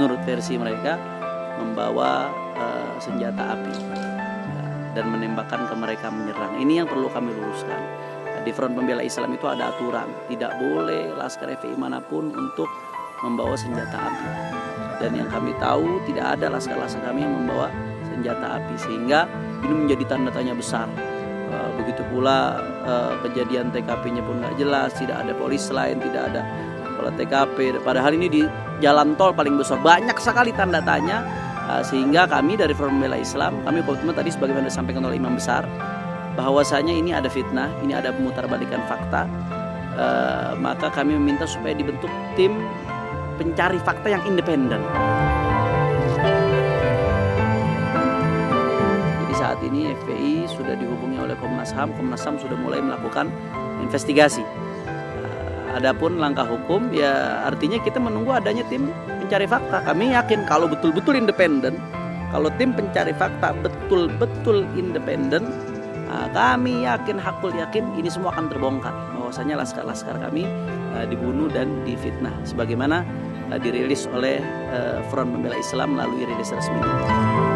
menurut versi mereka membawa senjata api dan menembakkan ke mereka menyerang. Ini yang perlu kami luruskan. Di Front Pembela Islam itu ada aturan, tidak boleh laskar FPI manapun untuk membawa senjata api. Dan yang kami tahu tidak ada laskar-laskar kami yang membawa senjata api, sehingga ini menjadi tanda tanya besar. Begitu pula kejadian TKP-nya pun nggak jelas, tidak ada polisi lain, tidak ada kepala TKP. Padahal ini di jalan tol paling besar, banyak sekali tanda tanya, sehingga kami dari Front Pembela Islam, kami komitmen tadi sebagaimana disampaikan oleh Imam Besar, bahwasanya ini ada fitnah, ini ada pemutarbalikan fakta, maka kami meminta supaya dibentuk tim pencari fakta yang independen. Jadi saat ini FPI sudah dihubungi oleh Komnas HAM, Komnas HAM sudah mulai melakukan investigasi. Adapun langkah hukum, ya artinya kita menunggu adanya tim pencari fakta. Kami yakin kalau betul-betul independen, kalau tim pencari fakta betul-betul independen, kami yakin, hakul yakin ini semua akan terbongkar. Bahwasanya laskar-laskar kami dibunuh dan difitnah, sebagaimana dirilis oleh Front Pembela Islam melalui rilis resminya.